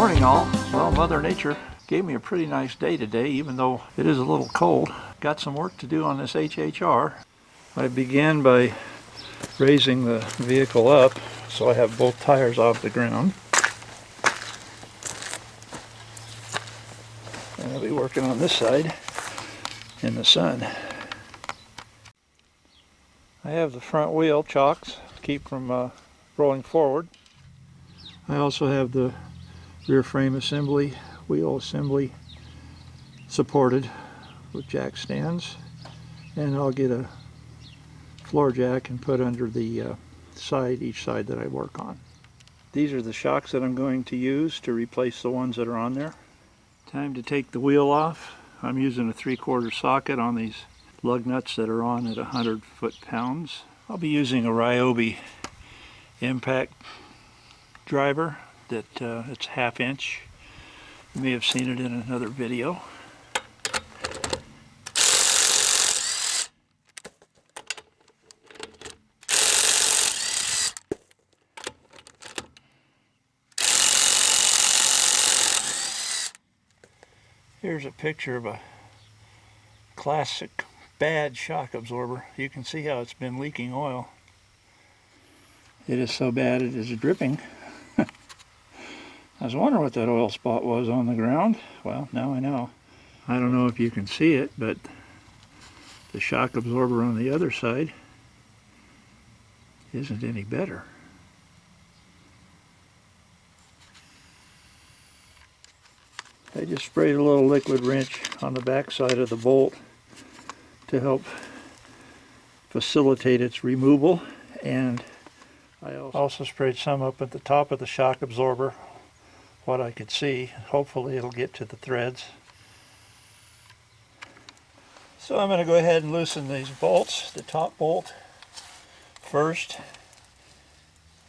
Morning all. Well, Mother Nature gave me a pretty nice day today, even though it is a little cold. Got some work to do on this HHR. I began by raising the vehicle up so I have both tires off the ground. And I'll be working on this side in the sun. I have the front wheel chocks to keep from rolling forward. I also have the rear frame assembly, wheel assembly supported with jack stands, and I'll get a floor jack and put under the each side that I work on. These are the shocks that I'm going to use to replace the ones that are on there. Time to take the wheel off. I'm using a 3/4 socket on these lug nuts that are on at 100 foot-pounds. I'll be using a Ryobi impact driver that it's 1/2 inch. You may have seen it in another video. Here's a picture of a classic bad shock absorber. You can see how it's been leaking oil. It is so bad it is dripping. I was wondering what that oil spot was on the ground. Well, now I know. I don't know if you can see it, but the shock absorber on the other side isn't any better. I just sprayed a little liquid wrench on the back side of the bolt to help facilitate its removal, and I also sprayed some up at the top of the shock absorber, what I could see. Hopefully it'll get to the threads. So I'm going to go ahead and loosen these bolts. The top bolt first,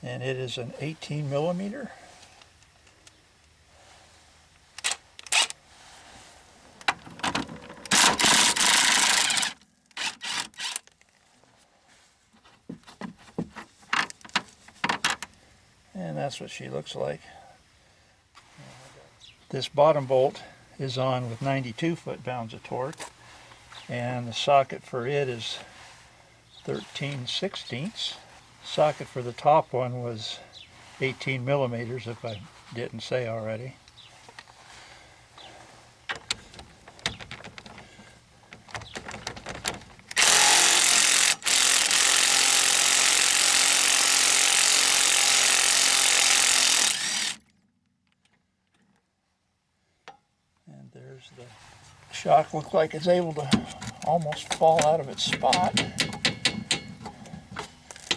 and it is an 18 millimeter. And that's what she looks like. This bottom bolt is on with 92 foot-pounds of torque, and the socket for it is 13/16. Socket for the top one was 18 millimeters, if I didn't say already. There's the shock. Looks like it's able to almost fall out of its spot.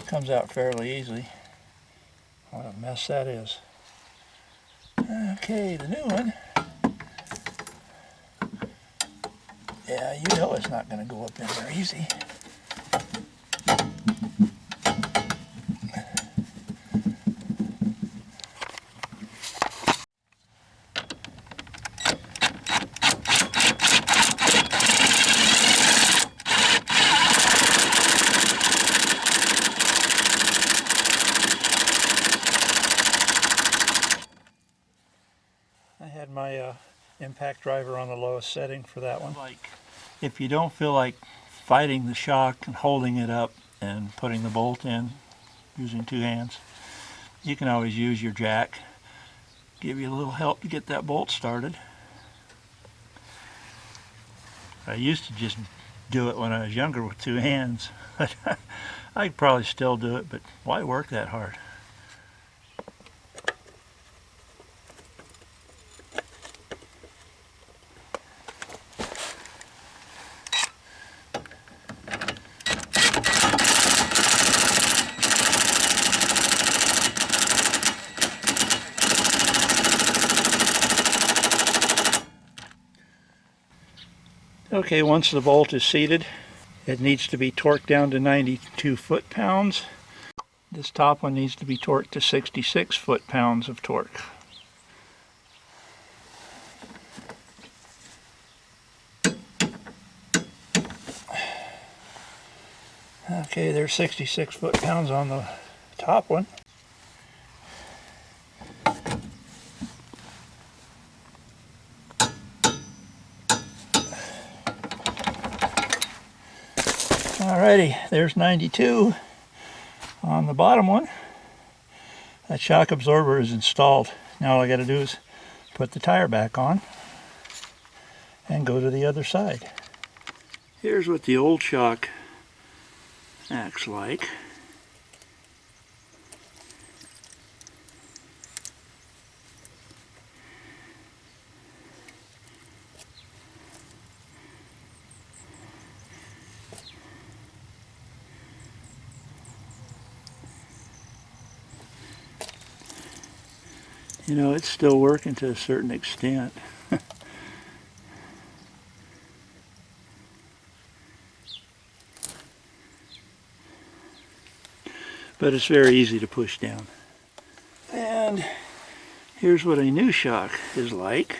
Comes out fairly easily. What a mess that is. Okay, the new one. Yeah, you know it's not going to go up in there easy. I had my impact driver on the lowest setting for that one. If you don't feel like fighting the shock and holding it up and putting the bolt in using 2 hands, you can always use your jack. Give you a little help to get that bolt started. I used to just do it when I was younger with 2 hands. I could probably still do it, but why work that hard? Okay, once the bolt is seated, it needs to be torqued down to 92 foot-pounds. This top one needs to be torqued to 66 foot-pounds of torque. Okay, there's 66 foot-pounds on the top one. Alrighty, there's 92 on the bottom one. That shock absorber is installed. Now all I got to do is put the tire back on and go to the other side. Here's what the old shock acts like. You know, it's still working to a certain extent. But it's very easy to push down. And here's what a new shock is like.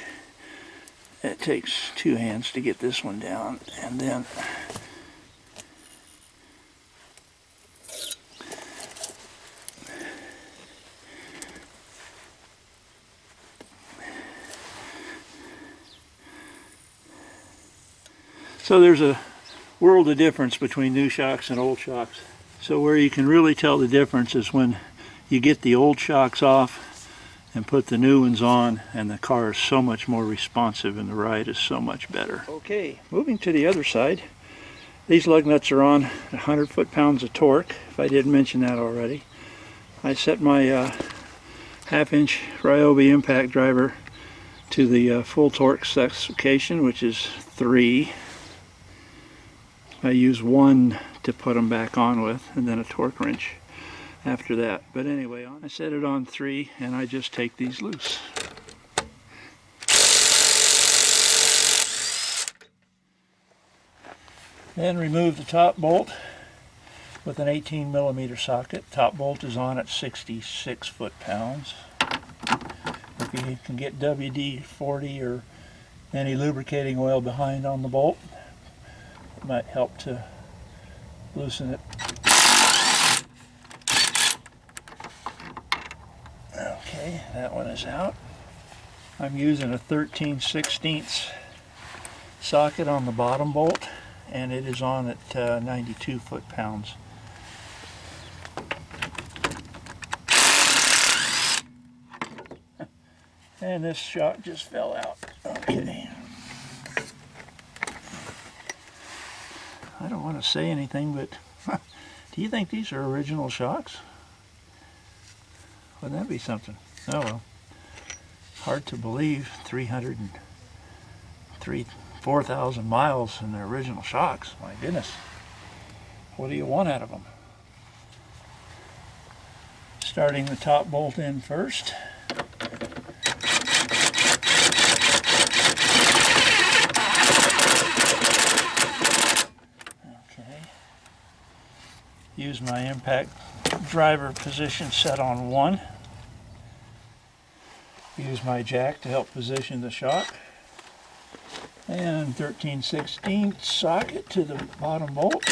It takes two hands to get this one down, and then so there's a world of difference between new shocks and old shocks. So where you can really tell the difference is when you get the old shocks off and put the new ones on, and the car is so much more responsive and the ride is so much better. Okay, moving to the other side. These lug nuts are on 100 foot-pounds of torque, if I didn't mention that already. I set my half-inch Ryobi impact driver to the full torque specification, which is 3. I use 1 to put them back on with, and then a torque wrench after that. But anyway, I set it on 3, and I just take these loose. Then remove the top bolt with an 18mm socket. Top bolt is on at 66 foot-pounds. If you can get WD-40 or any lubricating oil behind on the bolt, it might help to loosen it. Okay, that one is out. I'm using a 13/16 socket on the bottom bolt, and it is on at 92 foot-pounds. And this shock just fell out. Okay. I don't want to say anything, but do you think these are original shocks? Wouldn't that be something? Oh well. Hard to believe. 4,000 miles in their original shocks. My goodness. What do you want out of them? Starting the top bolt in first. Use my impact driver position set on 1. Use my jack to help position the shock. And 13/16 socket to the bottom bolt.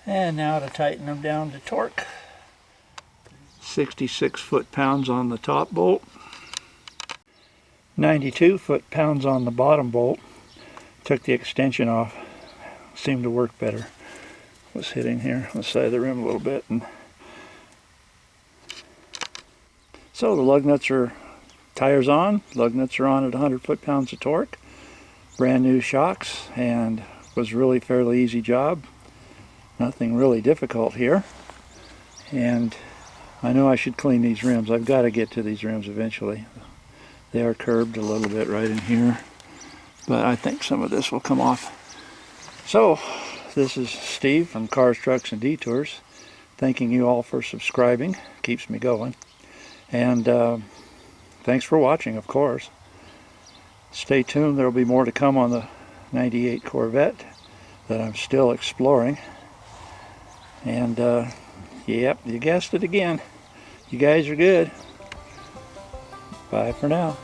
And now to tighten them down to torque. 66 foot-pounds on the top bolt. 92 foot-pounds on the bottom bolt. Took the extension off. Seemed to work better. Was hitting here on the side of the rim a little bit. And so the lug nuts are, tires on. Lug nuts are on at 100 foot-pounds of torque. Brand new shocks, and was really fairly easy job. Nothing really difficult here. And I know I should clean these rims. I've got to get to these rims eventually. They are curved a little bit right in here, but I think some of this will come off. So, this is Steve from Cars, Trucks, and Detours, thanking you all for subscribing. Keeps me going. And thanks for watching, of course. Stay tuned. There will be more to come on the 98 Corvette that I'm still exploring. And yep, you guessed it again. You guys are good. Bye for now.